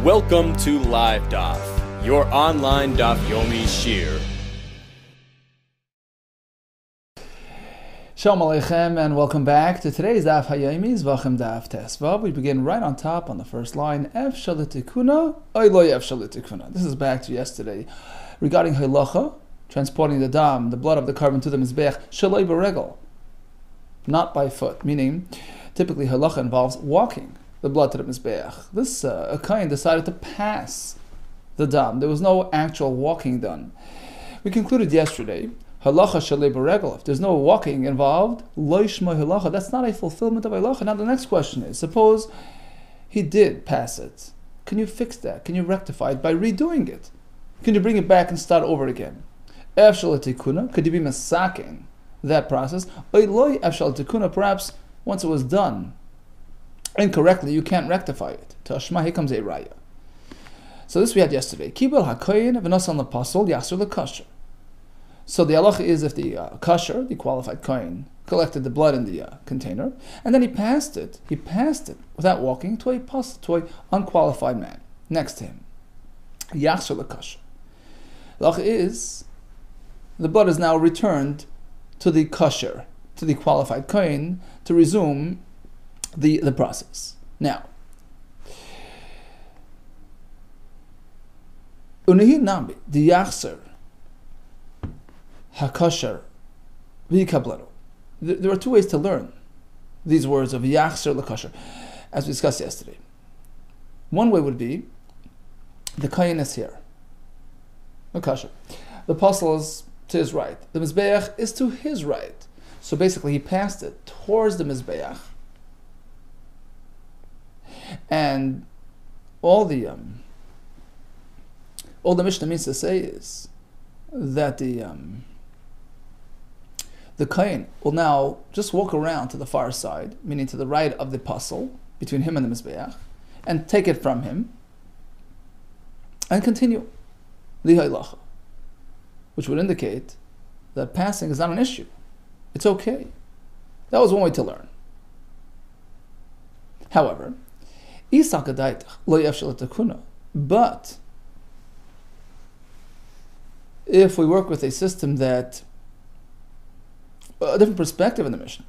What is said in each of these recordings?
Welcome to LiveDaf, your online Daf Yomi Shir. Shalom Aleichem and welcome back to today's Daf Hayomi Zevachim Daf Tesvav. We begin right on top on the first line. Ef shalitikuna, oy lo ef shalitikuna. This is back to yesterday regarding halacha, transporting the dam, the blood of the carbon to the mizbeach, shaloi beregel, not by foot. Meaning, typically halacha involves walking the blood to the mizbeach. This a kohen decided to pass the dam. There was no actual walking done. We concluded yesterday, halacha shalei beregel. If there's no walking involved, lo yishma halacha. That's not a fulfillment of halacha. Now the next question is: suppose he did pass it. Can you fix that? Can you rectify it by redoing it? Can you bring it back and start over again? Ef shalitikuna. Could you be masaking that process? Oy lo ef shalitikuna. Perhaps once it was done incorrectly, you can't rectify it. To Ashma, here comes a raya. So this we had yesterday. Kibel hakoyin v'nasan lepasol yasur lekasher. So the halacha is if the kosher, the qualified kohen, collected the blood in the container, and then he passed it without walking to a pasol, to an unqualified man next to him. Yasur lekasher. The halacha is the blood is now returned to the kosher, to the qualified kohen, to resume the process. Now, unehi nambi the yachser hakosher v'yikablenu. There are two ways to learn these words of yachser lekosher, as we discussed yesterday. One way would be the kohen is here, the kosher. The pasul is to his right. The mizbeach is to his right. So basically, he passed it towards the mizbeach. And all the Mishnah means to say is that the kohen will now just walk around to the far side, meaning to the right of the pasul, between him and the mizbeach, and take it from him, and continue the halacha, which would indicate that passing is not an issue. It's okay. That was one way to learn. However, but if we work with a system that a different perspective in the Mishnah,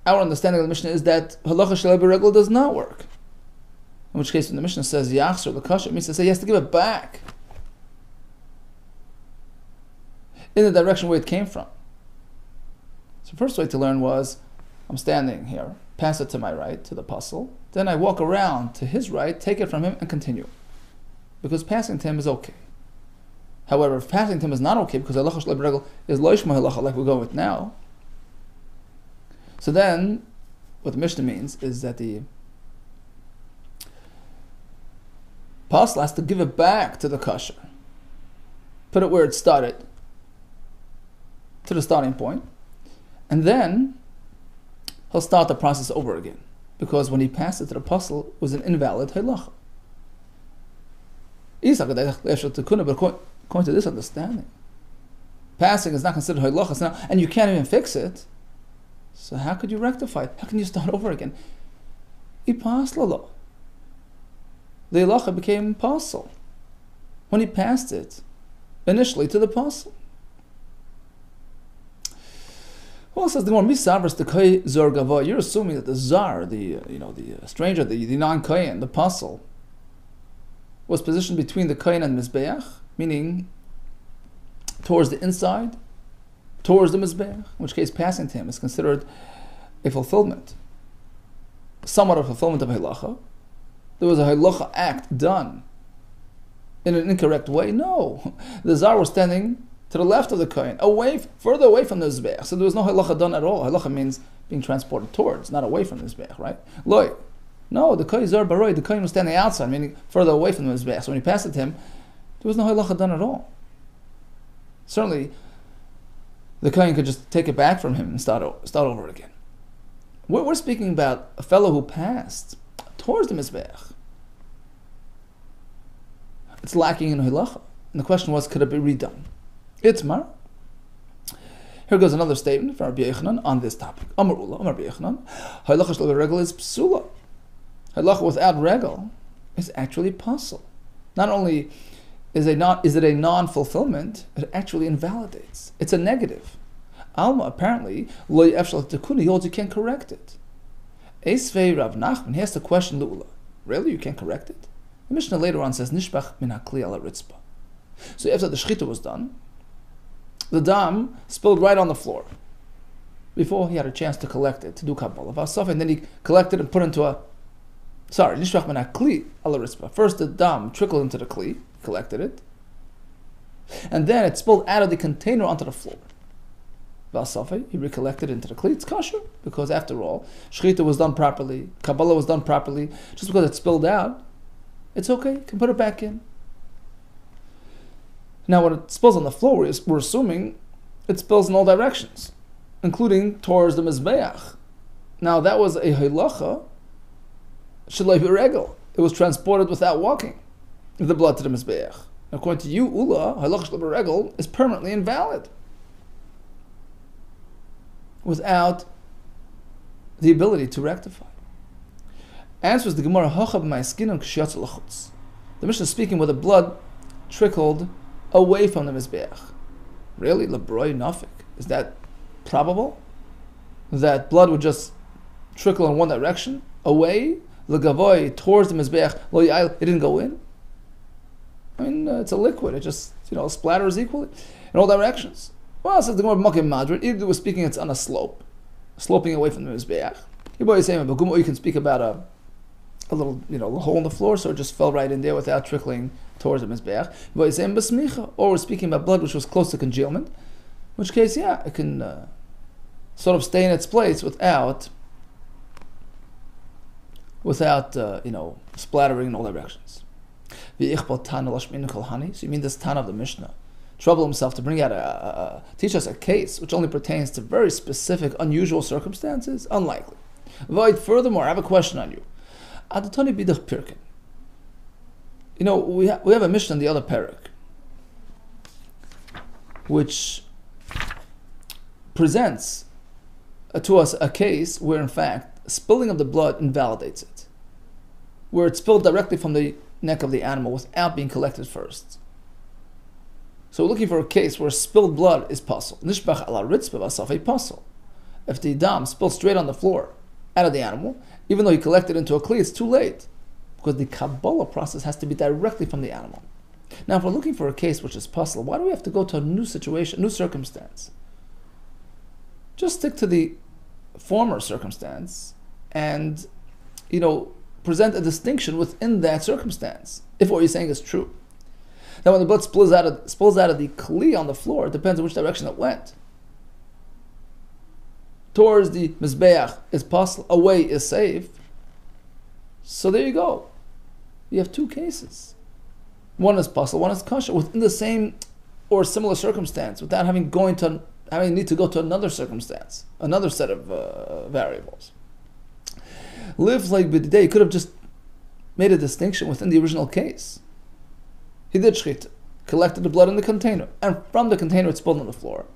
our understanding of the Mishnah is that halacha shalei beregel does not work. In which case, when the Mishnah says yachser lekasher, it means to say he has to give it back in the direction where it came from. So the first way to learn was, I'm standing here, pass it to my right, to the pasul, then I walk around to his right, take it from him, and continue. Because passing to him is okay. However, if passing to him is not okay, because halacha shalei beregel is lo yishma halacha, like we're going with now, so then, what the Mishnah means is that the pasul has to give it back to the kosher, put it where it started, to the starting point, and then he'll start the process over again, because when he passed it to the pasul, it was an invalid halacha. But according to this understanding, passing is not considered halacha now, and you can't even fix it. So how could you rectify it? How can you start over again? The halacha became pasul when he passed it initially to the pasul. Well, says the more misavers the koy zor gava. You're assuming that the zar, the stranger, the non-kohen, the pasul, was positioned between the kohen and mizbeach, meaning towards the inside, towards the mizbeach. In which case, passing to him is considered a fulfillment, somewhat of a fulfillment of halacha. There was a halacha act done in an incorrect way. No, the zar was standing to the left of the kohen, further away from the mizbeach. So there was no halacha done at all. Halacha means being transported towards, not away from the mizbeach, right? Loi. No, the kohen zar baroi, the kohen was standing outside, meaning further away from the mizbeach. So when he passed it to him, there was no halacha done at all. Certainly, the kohen could just take it back from him and start over again. We're speaking about a fellow who passed towards the mizbeach. It's lacking in halacha. And the question was, could it be redone? Itmar. Here goes another statement from Rabbi Yochanan on this topic. Amar Ula, Amar Rabbi Yochanan, halacha shel regel is psula. Halacha without regel is actually possible. Not only is it a non-fulfillment, it actually invalidates. It's a negative. Alma, apparently, lo yefshal tekuna, he holds you can't correct it. Esvei Rav Nachman, he has to question Lu'ula. Really, you can't correct it? The Mishnah later on says, Nishbach min hakli ala ritzpa. So after the shechita was done, the dam spilled right on the floor before he had a chance to collect it, to do Kabbalah. And then he collected and put into Nishbach min hakli ala ritzpa. First the dam trickled into the kli, collected it, and then it spilled out of the container onto the floor. He recollected into the kli. It's kosher, because after all, shechita was done properly, Kabbalah was done properly. Just because it spilled out, it's okay, you can put it back in. Now when it spills on the floor, we're assuming it spills in all directions, including towards the Mizbeach. Now that was a halacha shelei b'regel. It was transported without walking the blood to the Mizbeach. According to you, Ula, halacha shelei b'regel is permanently invalid, without the ability to rectify. Answers the Gemara, Hachab ma'askin and k'shiyatz l'chutz. The Mishnah is speaking where the blood trickled away from the Mizbeach. Really? Lebroi nafik. Is that probable? That blood would just trickle in one direction? Away? Legavoy, towards the Mizbeach. Lo ya'il, it didn't go in? I mean, it's a liquid. It just, splatters equally in all directions. Well, says the Gemara Makim Madrid, either we're speaking it's on a slope, sloping away from the Mizbeach. You're saying, you can speak about a little, hole in the floor, so it just fell right in there without trickling towards the Mizbeach. But you're saying Basmicha, or we're speaking about blood which was close to congealment, in which case, it can sort of stay in its place without splattering in all directions. So you mean this Tana of the Mishnah trouble himself to bring out teach us a case which only pertains to very specific, unusual circumstances? Unlikely. Furthermore, I have a question on you. We have a Mishnah in the other parak which presents to us a case where, in fact, spilling of the blood invalidates it, where it's spilled directly from the neck of the animal without being collected first. So we're looking for a case where spilled blood is pasul. Nishbach ala ritzpa v'asafei pasul. If the dam spills straight on the floor out of the animal, even though he collected into a kli, it's too late, because the Kabbalah process has to be directly from the animal. Now, if we're looking for a case which is pasul, why do we have to go to a new situation, new circumstance? Just stick to the former circumstance and, present a distinction within that circumstance, if what you're saying is true. Now, when the blood spills out of the kli on the floor, it depends on which direction it went. Towards the Mizbeach is pasul, away is safe. So there you go. You have two cases. One is pasul, one is kosher, within the same or similar circumstance, without having need to go to another circumstance, another set of variables. Live like b'didei, he could have just made a distinction within the original case. He did shechita, collected the blood in the container, and from the container it spilled on the floor.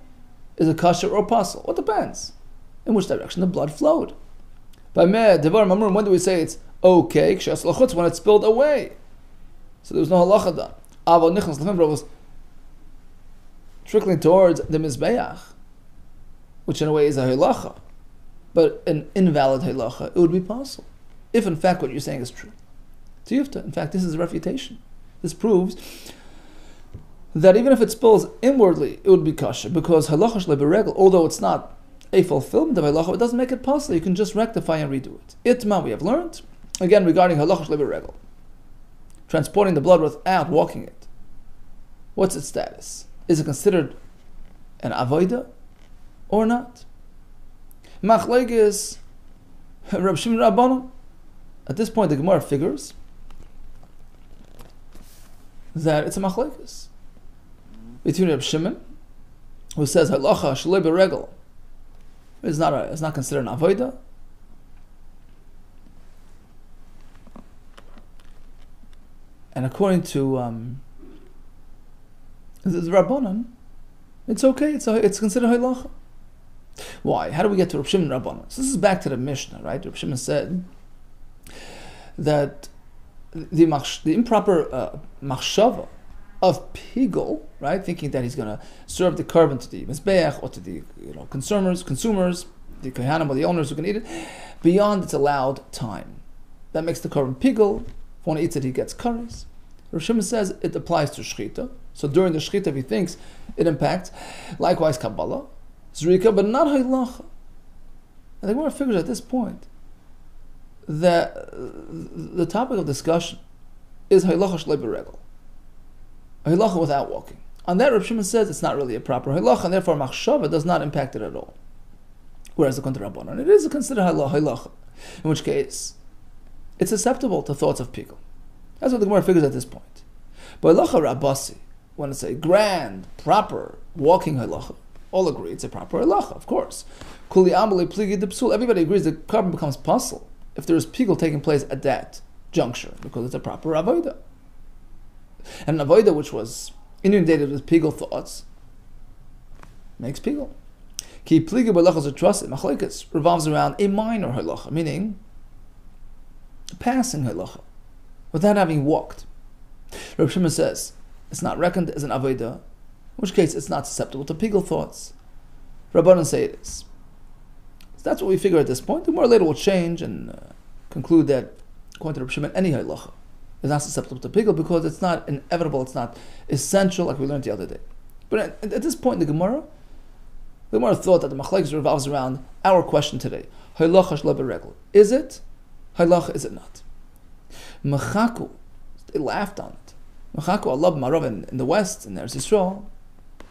Is it kosher or pasul? Well, it depends in which direction the blood flowed. By devar mamur, when do we say it's okay? When it spilled away. So there was no halacha done. Aval nichnas lefim was trickling towards the Mizbeach, which in a way is a halacha, but an invalid halacha, it would be pasul, if in fact what you're saying is true. Tiyufta, in fact, this is a refutation. This proves that even if it spills inwardly, it would be kosher, because halacha shlei b'regel, although it's not a fulfillment of halacha, it doesn't make it possible. You can just rectify and redo it. Itma, we have learned, again regarding halacha shlei b'regel, transporting the blood without walking it. What's its status? Is it considered an avoida or not? Machlekes Rab Shimon Rabbanon. At this point, the Gemara figures that it's a machlekes between Rab Shimon, who says halacha shlei b'regel is not considered an avoida, and according to the Rabbanon, it's okay. It's considered halacha. Why? How do we get to Rab Shimon Rabbanon? So this is back to the Mishnah, right? Rab Shimon said that the improper machshava of pigul, right, thinking that he's going to serve the korban to the mizbeach or to the consumers, the kohanim or the owners who can eat it, beyond its allowed time. That makes the korban pigul. If one eats it, he gets kares. Rav Shimon says it applies to shchita. So during the shchita, if he thinks it impacts, likewise Kabbalah, Zrika, but not halacha. And the Gemara figures at this point that the topic of discussion is halacha shlei b'regel, halacha without walking. On that, Rav Shimon says it's not really a proper halacha, and therefore machshava does not impact it at all. Whereas the kontra rabbanon, it is considered halacha, in which case it's susceptible to thoughts of pigul. That's what the Gemara figures at this point. But halacha rabasi, when it's a grand, proper walking halacha, all agree it's a proper halacha, of course. Kuli amale pligi de psul. Everybody agrees that korban becomes pasul if there is pigul taking place at that juncture, because it's a proper avodah. And an avodah which was inundated with pigul thoughts makes pigul. Ki pligi b'halachas u'trasim machlekes revolves around a minor halacha, meaning a passing halacha, without having walked. Rav Shimon says it's not reckoned as an avodah, in which case it's not susceptible to pigul thoughts. Rabbanan say it is. So that's what we figure at this point. The more later will change and conclude that, according to Rav Shimon, any halacha is not susceptible to pigul because it's not inevitable, it's not essential, like we learned the other day. But at this point in the Gemara thought that the machlekes revolves around our question today. Halacha shlo b'regel. Is it? Halacha, is it not? Mechaku, they laughed on it. Mechaku Allah b'marav in the West, in Eretz Yisrael,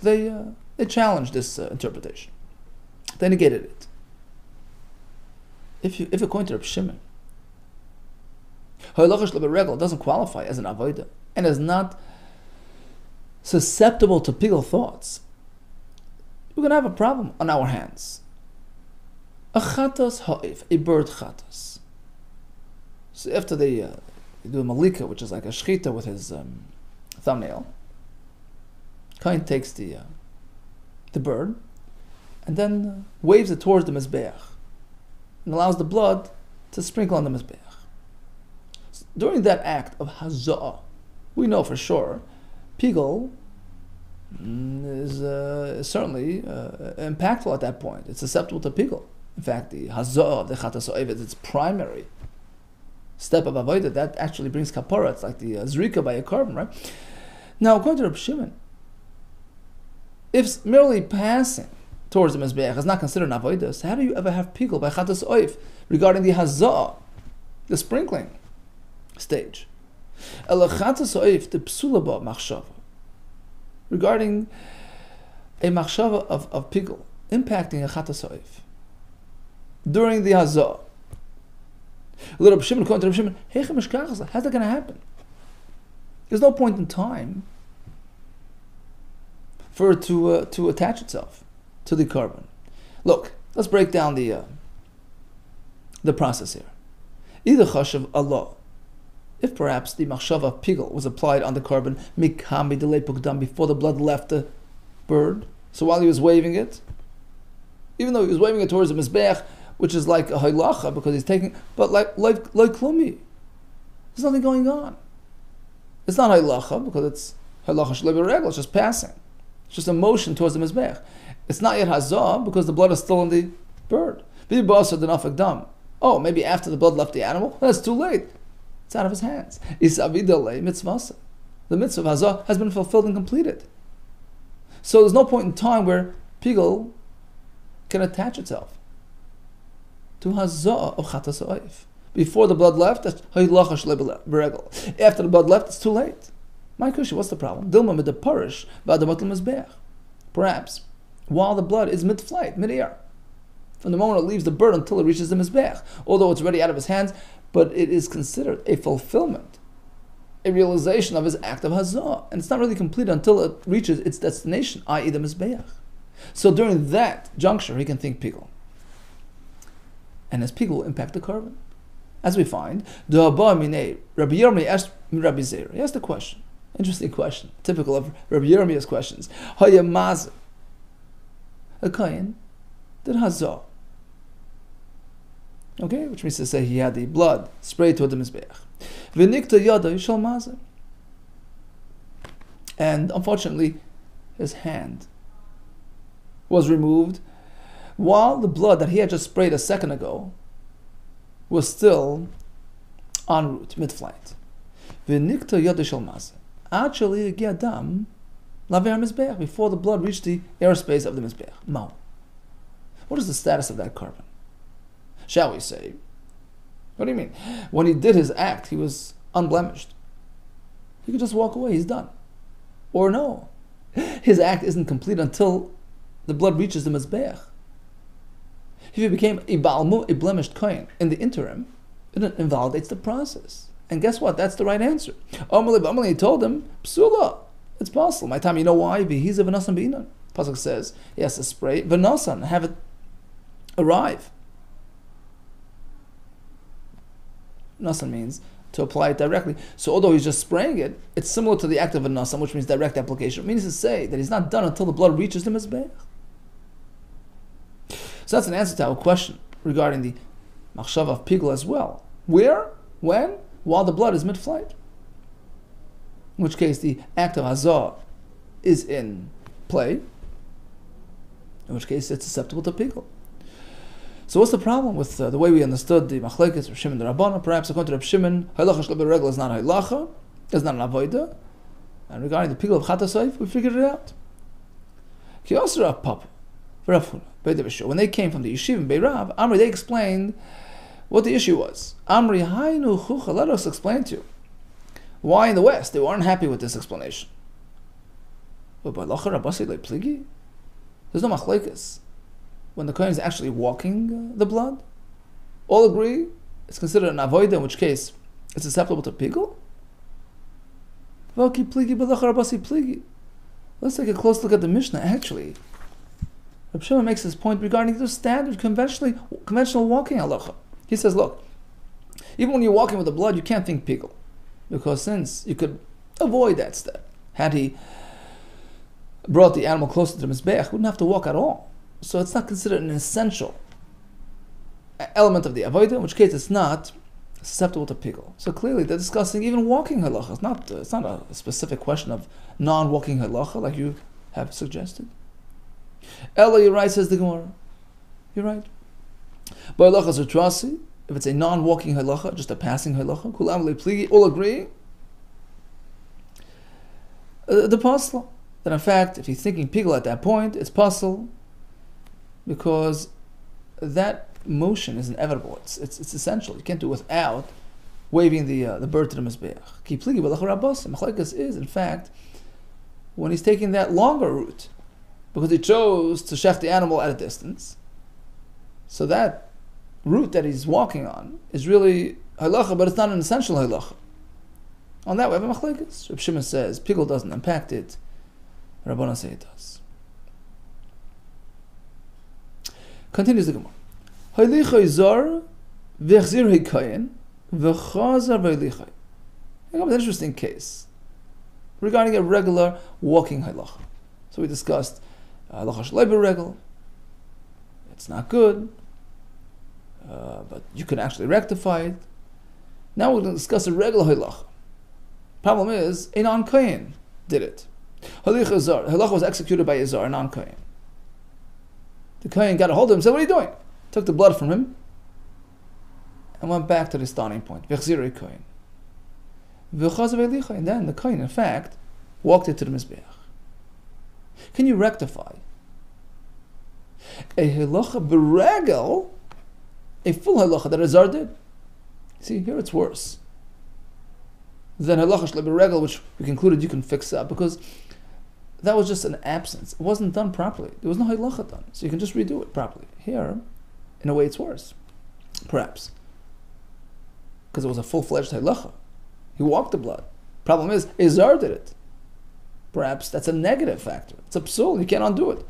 they challenged this interpretation. They negated it. If according to Reb Shimon, halacha shlo b'regel doesn't qualify as an avodah and is not susceptible to pigul thoughts, we're going to have a problem on our hands. A chatas ha'if, a bird chatas. So after they do a malika, which is like a shchita with his thumbnail, Kain takes the bird and then waves it towards the mizbeach and allows the blood to sprinkle on the mizbeach. So during that act of haza'ah, we know for sure pigul is certainly impactful at that point. It's susceptible to pigul. In fact, the haza'ah of the chatas ha'oived, its primary step of avodah, that actually brings kapara. It's like the zrika by a korban, right? Now, according to Reb Shimon, if merely passing towards the mizbeach is not considered an avodah, so how do you ever have pigul by chatas ha'oived regarding the haza'ah, the sprinkling stage? Ela chatas ha'oived the psula ba machshava, regarding a machshava of pigul impacting a chatas ha'oived during the haza'ah. Little Reb Shimon, according to Reb Shimon, how's that going to happen? There's no point in time for it to attach itself to the korban. Look, let's break down the process here. Either chashav Allah, if perhaps the machshava of pigul was applied on the korban mikami delay pukdam, before the blood left the bird. So while he was waving it, even though he was waving it towards the mizbeach, which is like a halacha because he's taking, but like klumi, there's nothing going on. It's not halacha because it's halacha shlei b'regel. It's just passing. It's just a motion towards the mizbeach. It's not yet hazah because the blood is still in the bird. Oh, maybe after the blood left the animal, that's too late. It's out of his hands. The mitzvah of hazah has been fulfilled and completed. So there's no point in time where pigul can attach itself to hazah of chatas ha'oif. Before the blood left, that's halacha shlei b'regel. After the blood left, it's too late. My question, what's the problem? Dilma mit the parish ba'adamat l'mizbeach. Perhaps while the blood is mid-flight, mid-air, from the moment it leaves the bird until it reaches the mizbeach, although it's already out of his hands, but it is considered a fulfillment, a realization of his act of hazah, and it's not really complete until it reaches its destination, i.e. the mizbeach. So during that juncture, he can think pigul, and his pigul will impact the korban. As we find, the Rabbi Yirmiyah asked Rabbi Zera. He asked a question, interesting question, typical of Rabbi Yirmiyah's questions. Hayamaz, a kain did hazah Okay, which means to say he had the blood sprayed toward the Mizbeach. V'nikta yada shel mazer. And unfortunately, his hand was removed while the blood that he had just sprayed a second ago was still en route, mid-flight. V'nikta yada shel mazer. Actually, dam laver Mizbeach, before the blood reached the airspace of the Mizbeach. Mao. What is the status of that carbon? Shall we say? What do you mean? When he did his act, he was unblemished. He could just walk away, he's done. Or no, his act isn't complete until the blood reaches the Mizbeach. If he became a blemished kohen in the interim, it invalidates the process. And guess what? That's the right answer. He told him, Psula, it's possible. My time, you know why? He's a v'nasan b'inan. Pasuk says he has to spray v'nasan, have it arrive. Nasan means to apply it directly. So although he's just spraying it, it's similar to the act of a nasan, which means direct application. It means to say that he's not done until the blood reaches the mizbeach. So that's an answer to our question regarding the machshava of pigul as well. Where? When? While the blood is mid-flight. In which case the act of hazah is in play. In which case it's susceptible to pigul. So what's the problem with the way we understood the machlekes of Shimon the Rabbana? Perhaps according to Reb Shimon, halacha shel beregel is not halacha, is not an avoida. And regarding the pigul of chatasayif, we figured it out. Ki osra of papa, when they came from the yeshiva in Beirav, Amri, they explained what the issue was. Amri haynu chucha, let us explain to you why in the West they weren't happy with this explanation. There's no machlekes. When the kohen is actually walking the blood, all agree it's considered an avoida, in which case it's susceptible to pigul. Let's take a close look at the Mishnah. Actually, Reb Shimon makes his point regarding the standard conventional walking halacha. He says, look, even when you're walking with the blood, you can't think pigul, because since you could avoid that step, had he brought the animal closer to the mizbeach, wouldn't have to walk at all. So it's not considered an essential element of the avodah, in which case it's not susceptible to pigul. So clearly they're discussing even walking halacha. It's not a specific question of non-walking halacha like you have suggested. Ella, you're right, says the Gemara. You're right. But halacha zutrasi, if it's a non-walking halacha, just a passing halacha, kulam lepligi, all agree. The pasla, that in fact, if you're thinking pigul at that point, it's pasal, because that motion is inevitable. It's essential. You can't do it without waving the bird to the mizbeach. Ki pligi b'lach rabbos. Machlekes is, in fact, when he's taking that longer route, because he chose to shech the animal at a distance. So that route that he's walking on is really halacha, but it's not an essential halacha. On that we have a machlekes. Reb Shimon says pigul doesn't impact it. Rabbanan say it does. Continues the Gemara. Haylichai zar v'chzir hikayin v'chazar v'haylichai. I got an interesting case regarding a regular walking halacha. So we discussed halacha shlei b'regel. It's not good, but you can actually rectify it. Now we're going to discuss a regular halacha. Problem is, a non-kohen did it. Halacha zar. Halacha was executed by a zar, a non-kohen. The kohen got a hold of him and said, what are you doing? Took the blood from him and went back to the starting point. And then the kohen, in fact, walked into the mizbeach. Can you rectify a halacha b'regel, a full halacha that a zar did? See, here it's worse than halacha shlei b'regel, which we concluded you can fix up, because that was just an absence. It wasn't done properly. There was no halacha done. So you can just redo it properly. Here, in a way, it's worse. Perhaps. Because it was a full-fledged halacha. He walked the blood. Problem is, a zar did it. Perhaps that's a negative factor. It's a psul. You can't undo it.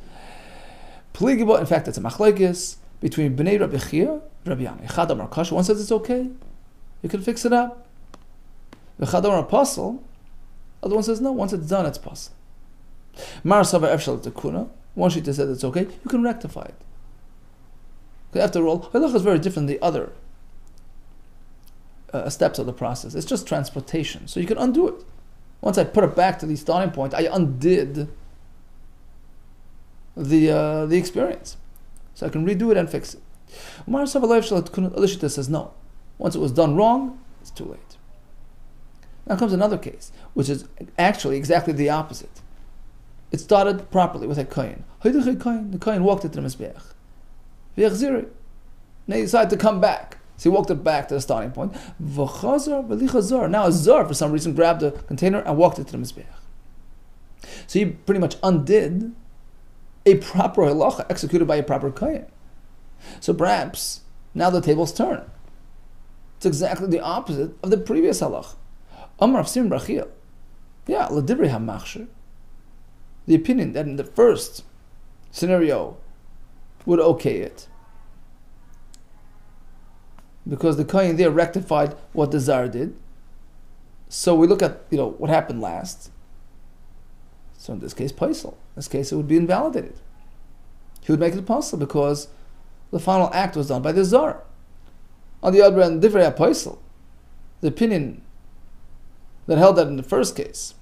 Pligiba, in fact, it's a machlekes between Bnei Rabbi Chia, Rabbi Yana. Echad Amar Kasha. One says it's okay. You can fix it up. Echad Amar Apostle. Other one says no. Once it's done, it's possible. Mar Sava Efshal Tekuna. One sheet said it's okay. You can rectify it. Because after all, halacha is very different than the other steps of the process. It's just transportation. So you can undo it. Once I put it back to the starting point, I undid the experience. So I can redo it and fix it. Umar Shita says no. Once it was done wrong, it's too late. Now comes another case, which is actually exactly the opposite. It started properly with a kohen. The kohen walked it to the mizbeach. Now he decided to come back. So he walked it back to the starting point. Now a zar, for some reason, grabbed the container and walked it to the mizbeach. So he pretty much undid a proper halacha executed by a proper kohen. So perhaps now the tables turn. It's exactly the opposite of the previous halacha. Amar of Sim Brachil. Yeah, l'divrei hamachshir. The opinion that in the first scenario would okay it, because the kohen there rectified what the zar did. So we look at what happened last. So in this case, paisel. In this case, it would be invalidated. He would make it paisel because the final act was done by the zar. On the other hand, divrei paisel, the opinion that held that in the first case,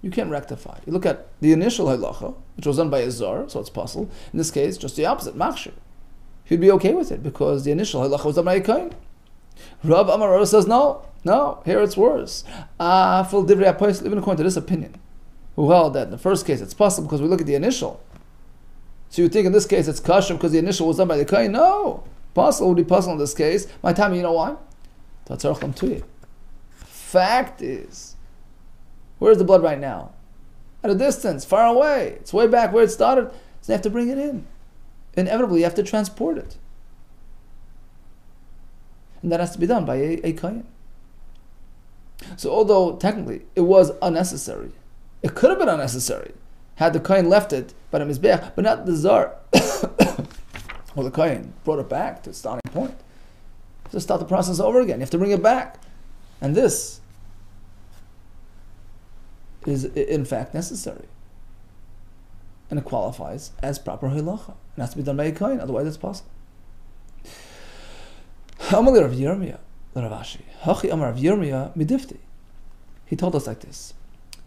you can't rectify. You look at the initial halacha, which was done by a zar, so it's paisel. In this case, just the opposite, machshir. He'd be okay with it because the initial halacha was done by a kohen. Rav Amar says no, here it's worse. Full divrei paisel, even according to this opinion, who held that in the first case it's possible because we look at the initial. So you think in this case it's kosher because the initial was done by the kohen? No, paisel would be paisel in this case. My time, you know why? Fact is, where's the blood right now? At a distance, far away. It's way back where it started. So they have to bring it in. Inevitably, you have to transport it. And that has to be done by a kohen. So although technically it was unnecessary, it could have been unnecessary had the kohen left it by the mizbeach, but not the zar. Well, the kohen brought it back to its starting point. Just start the process over again. You have to bring it back. And this is in fact necessary. And it qualifies as proper halacha. It has to be done by a kohen, otherwise it's possible. Amar Rav Yirmiyah, Rav Ashi, Hachi Amar Rav Yirmiyah midifti. He told us like this.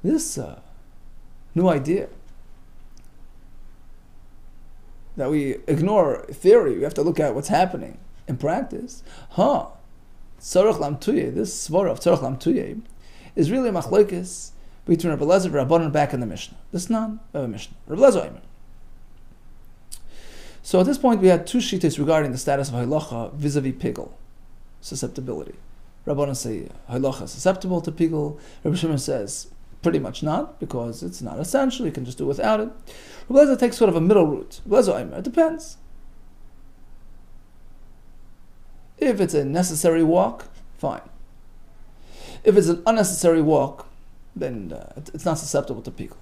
This new idea that we ignore theory, we have to look at what's happening in practice. Tzarech lamtuye, this svara of tzarech lamtuye, is really a machlokes between Rabbi Lezer and Rabbanan back in the Mishnah. This non of a Mishnah. Rabbi Lezer Aimer. So at this point we had two shittas regarding the status of halacha vis-a-vis pigel, susceptibility. Rabbanan say halacha is susceptible to pigel. Rabbi Shimon says pretty much not, because it's not essential, you can just do without it. Rabbi Lezer takes sort of a middle route. Rabbi Lezer Aimer, it depends. If it's a necessary walk, fine. If it's an unnecessary walk, then it's not susceptible to pigel.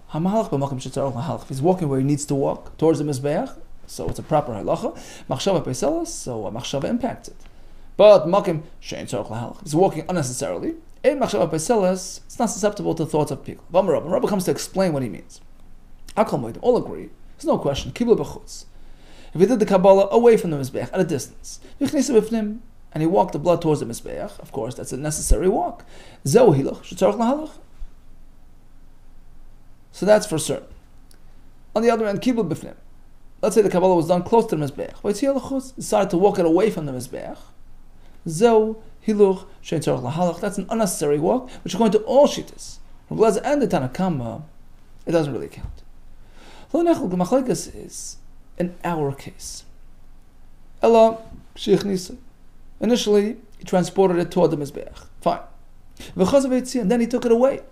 If he's walking where he needs to walk, towards the mizbeach, so it's a proper halacha. Machshava peiselas, so a machshava impacts it. But makim shein tzarich lahalach, he's walking unnecessarily. In machshava peiselas, it's not susceptible to thoughts of pigel. Rabbi comes to explain what he means. All agree. There's no question. Kibla b'chutz. If he did the Kabbalah away from the mizbeach at a distance, and he walked the blood towards the mizbeach, of course, that's a necessary walk. Zeu hilach shetzarich lahalach. So that's for certain. On the other hand, kibul b'fnim. Let's say the Kabbalah was done close to the mizbeach. He decided to walk it away from the mizbeach. Zeu hiluch shein tzarich lahalach. That's an unnecessary walk, which according to all shittas, Rabbi Lezer and the Tanakama, it doesn't really count. Lo nechol g'machlekes is in our case. Ella sheich nisa. Initially, he transported it toward the mizbeach. Fine. And then he took it away.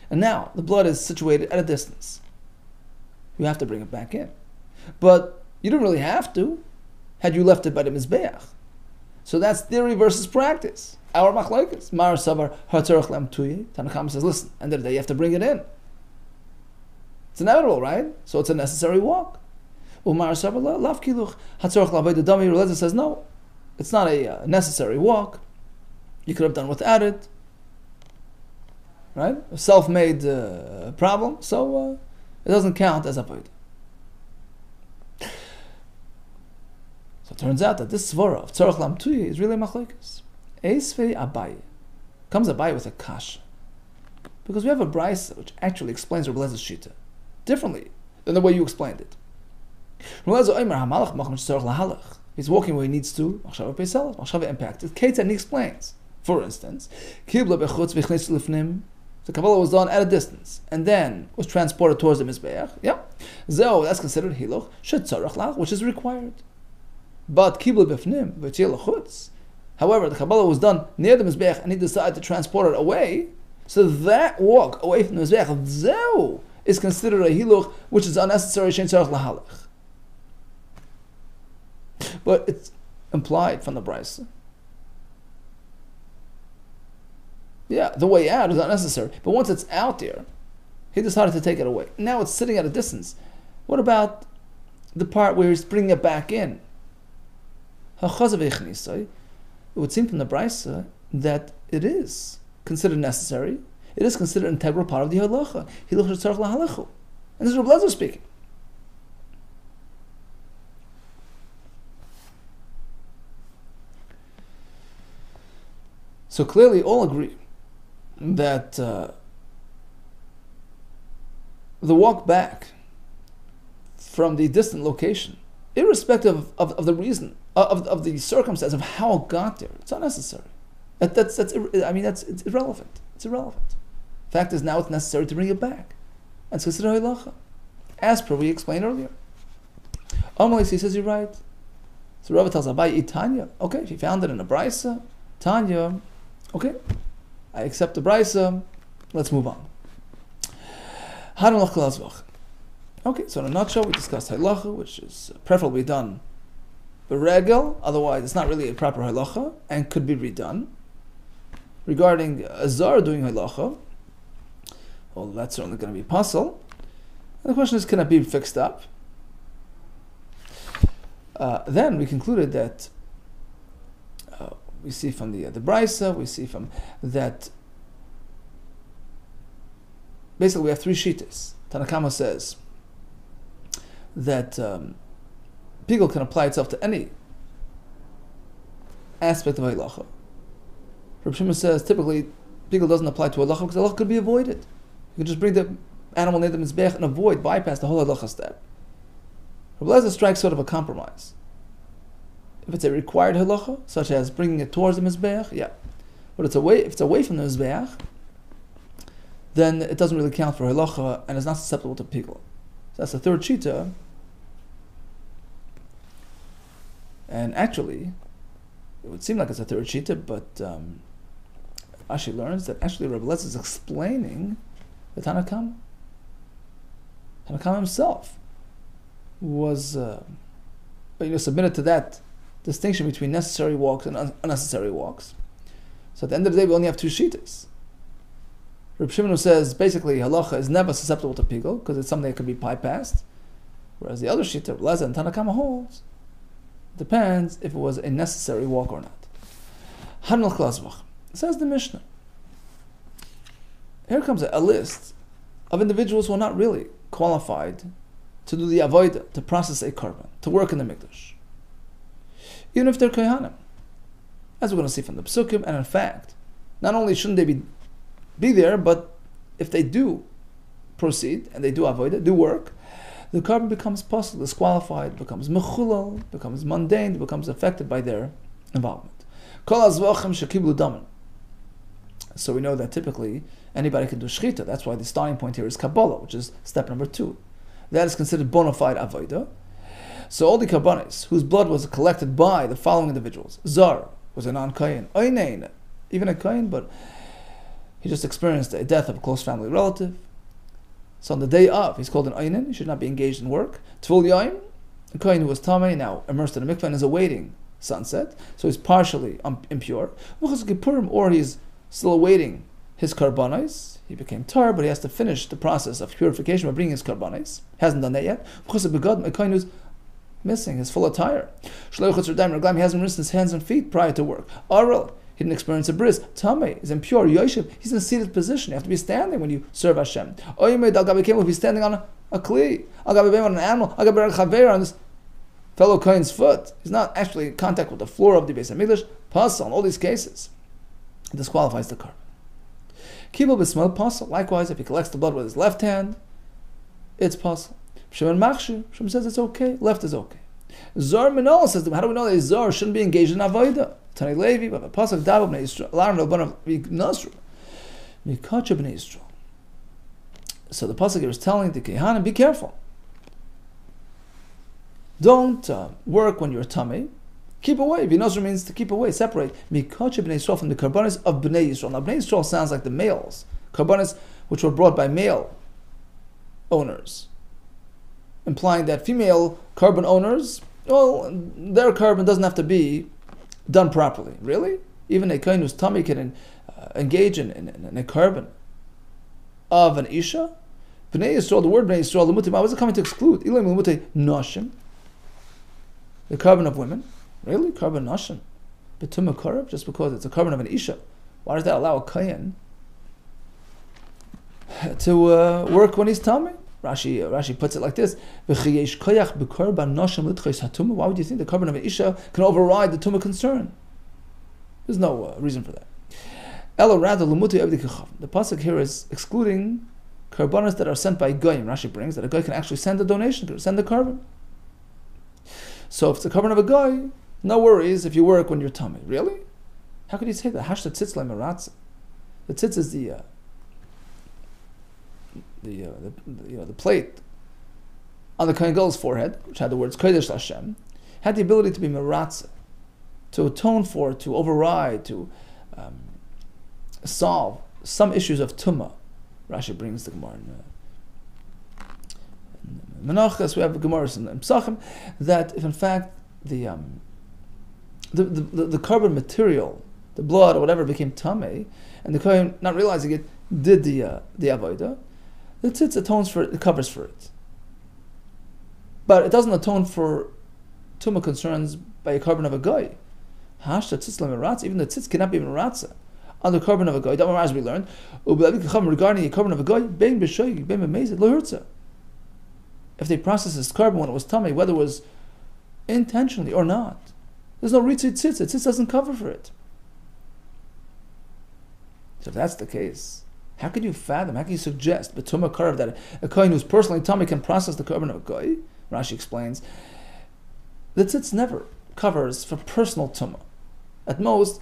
And now the blood is situated at a distance. You have to bring it back in. But you didn't really have to, had you left it by the mizbeach. So that's theory versus practice. Our machlokes. Mar savar hatzarich lamtuye. Tanakam says, listen, end of the day you have to bring it in. It's inevitable, right? So it's a necessary walk. Umar savar lav kiluch hatzarich lavayda dami. Releza says, no, it's not a necessary walk. You could have done without it. Right? A self-made problem, so it doesn't count as a void. Turns out that this svara of tzarech lamtuyi is really machlokes. Eisvei Abaye. Comes Abaye with a kasha. Because we have a brisa which actually explains Rabbi Elazar's shita differently than the way you explained it. He's walking where he needs to. Machshava impacted. And he explains. For instance, the Kabbalah was done at a distance and then was transported towards the Mizbeach. Yeah, that's considered hiluch, which is required. But kibla b'fnim v'tiyel chutz. However, the Kabbalah was done near the Mizbeach and he decided to transport it away. So that walk away from the Mizbeach, zeu, is considered a hiluch, which is unnecessary. Shein tzarech lahalach. But it's implied from the brisa. Yeah, the way out is not necessary. But once it's out there, he decided to take it away. Now it's sitting at a distance. What about the part where he's bringing it back in? It would seem from the brisa that it is considered necessary. It is considered an integral part of the halacha. And this is Rabbi Elazar speaking. So clearly all agree that the walk back from the distant location, irrespective of the reason, of the circumstance of how it got there, it's unnecessary. It's irrelevant. It's irrelevant. Fact is, now it's necessary to bring it back. And it's considered halacha, as per we explained earlier. He says you're right. So Rava tells Abaye, Tanya. Okay, if he found it in a brisa, Tanya. Okay, I accept the brisa. Let's move on. Okay, so in a nutshell, we discussed halacha, which is preferably done beregel. Otherwise, it's not really a proper halacha and could be redone. Regarding a zar doing halacha, well, that's certainly going to be puzzle. And the question is, can it be fixed up? Then we concluded that we see from the brisa, we see from that basically we have three shittas. Tanakama says that pigul can apply itself to any aspect of halacha. Reb Shimon says typically pigul doesn't apply to halacha because halacha could be avoided. You can just bring the animal near the mizbech and bypass the whole halacha step. Reb Elazar strikes sort of a compromise. If it's a required halacha, such as bringing it towards the mizbeach, yeah. But if it's away from the mizbeach, then it doesn't really count for halacha and is not susceptible to pigul. So that's the third shita. And actually, it would seem like it's a third shita, but Rashi learns that actually Rabbi Elazar is explaining the Tanakama. Tanakama himself was submitted to that distinction between necessary walks and unnecessary walks. So at the end of the day, we only have two shittas. Reb Shimon says basically halacha is never susceptible to pigul because it's something that can be bypassed, whereas the other shitta, Reb Elazar and Tanakama holds, depends if it was a necessary walk or not. Says the Mishnah. Here comes a list of individuals who are not really qualified to do the avodah, to process a korban, to work in the mikdash, even if they're kohanim, as we're going to see from the psukim. And in fact, not only shouldn't they be there, but if they do proceed and they do avodah, do work, the korban becomes possible, disqualified, becomes mechulal, becomes mundane, becomes affected by their involvement. Kol hazevachim shekiblu daman. So we know that typically anybody can do shchita. That's why the starting point here is Kabbalah, which is step number 2. That is considered bona fide avodah. So all the karbanis whose blood was collected by the following individuals: Zar was a non-Kayin, Oinein, even a Kayin, but he just experienced a death of a close family relative. So on the day of, he's called an Oinen, he should not be engaged in work. Tvul Yaim, a Kayin who was Tamei, now immersed in a mikveh and is awaiting sunset, so he's partially impure. Or he's still awaiting his karbanis. He became tar, but he has to finish the process of purification by bringing his karbanis. Hasn't done that yet. A Kayin who's missing his full attire. He hasn't rinsed his hands and feet prior to work. Aral, he didn't experience a bris. Tamei is impure. Yoshib, he's in a seated position. You have to be standing when you serve Hashem. If he's standing on a kli, on an animal, on this fellow Kohen's foot, he's not actually in contact with the floor of the Beis HaMikdash, pasal, in all these cases, it disqualifies the carbon. Kibul b'smal pasal. Likewise, if he collects the blood with his left hand, it's pasal. Shimon Machshir, Shimon says it's okay, left is okay. Zar Minol says, how do we know that a Zar shouldn't be engaged in Avodah? Tani Levi, but a pasal Dav b'nei Yisrael, Alarm Rabban Nasru, Mikacha b'nei Yisrael. So the pasuk here is telling the Kehanim, be careful. Don't work when you're tummy. Keep away. Binazir means to keep away, separate. Mikacha b'nei Yisrael from the karbanis of b'nei Yisrael. Now b'nei Yisrael sounds like the males. Karbanis which were brought by male owners. Implying that female carbon owners, well, their carbon doesn't have to be done properly. Really? Even a kohen whose tummy can engage in a carbon of an isha? B'nei Yisrael, the word b'nei Yisrael, l'mutim, how is it coming to exclude? Ilim l'mutei noshim, the carbon of women. Really? Carbon noshim? B'tum korab, just because it's a carbon of an isha. Why does that allow a kohen to work when he's tummy? Rashi puts it like this: why would you think the carbon of an isha can override the tumah concern? There's no reason for that. Rather, the pasuk here is excluding karbanos that are sent by goyim. Rashi brings that a guy can actually send a donation, send a carbon. So if it's a carbon of a guy, no worries if you work when you're tummy. Really? How could you say that? Hashta tzitz le'meratza. The tzitz is the plate on the Kohen Gadol's forehead, which had the words Kodesh Hashem, had the ability to be meratza, to atone for, to override, to solve some issues of tumah. Rashi brings the Gemara in Menachos. We have a Gemara in Psachim that if in fact the carbon material, the blood or whatever, became tamei, and the Kohen, not realizing it, did the avodah, the tzitz atones for it, it covers for it. But it doesn't atone for tumah concerns by a carbon of a goy. Hashta tzitz le'meratza, even the tzitz cannot be meratza on the carbon of a goy. That as we learned, regarding a carbon of a goy, bein b'shoy, bein b'mezid, lo'hurtza. If they process this carbon when it was tummy, whether it was intentionally or not, there's no ritzit tzitz. The tzitz doesn't cover for it. So if that's the case, how can you fathom, how can you suggest b'tumah karav that a kohen who's personally tummy can process the carbon of a goy? Rashi explains, the tzitz never covers for personal tumah. At most,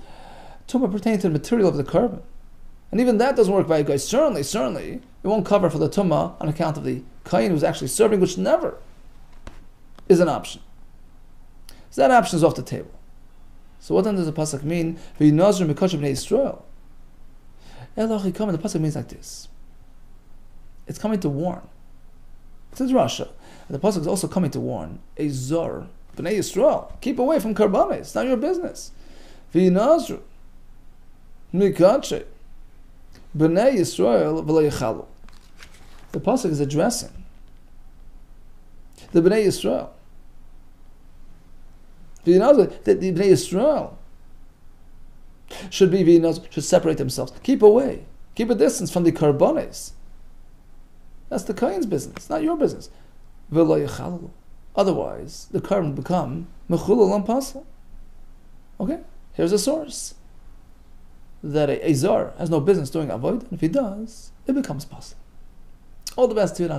tumah pertaining to the material of the carbon. And even that doesn't work by a goy. Certainly, it won't cover for the tumah on account of the kohen who's actually serving, which never is an option. So that option is off the table. So what then does the pasuk mean? V'yinazir mikosh b'nei Yisrael. The pasuk means like this. It's coming to warn. It says Rasha. The pasuk is also coming to warn a zor b'nei Yisrael. Keep away from karbanos. It's not your business. V'yinazir mikosh b'nei Yisrael v'lo yechalu. The pasuk is addressing the b'nei Yisrael. V'yinazir, the b'nei Yisrael should separate themselves. Keep away. Keep a distance from the karbanos. That's the kohen's business, not your business. Otherwise, the carbon will become mechulal and pasal. Okay? Here's a source that a zar has no business doing avoid, and if he does, it becomes pasal. All the best to you, and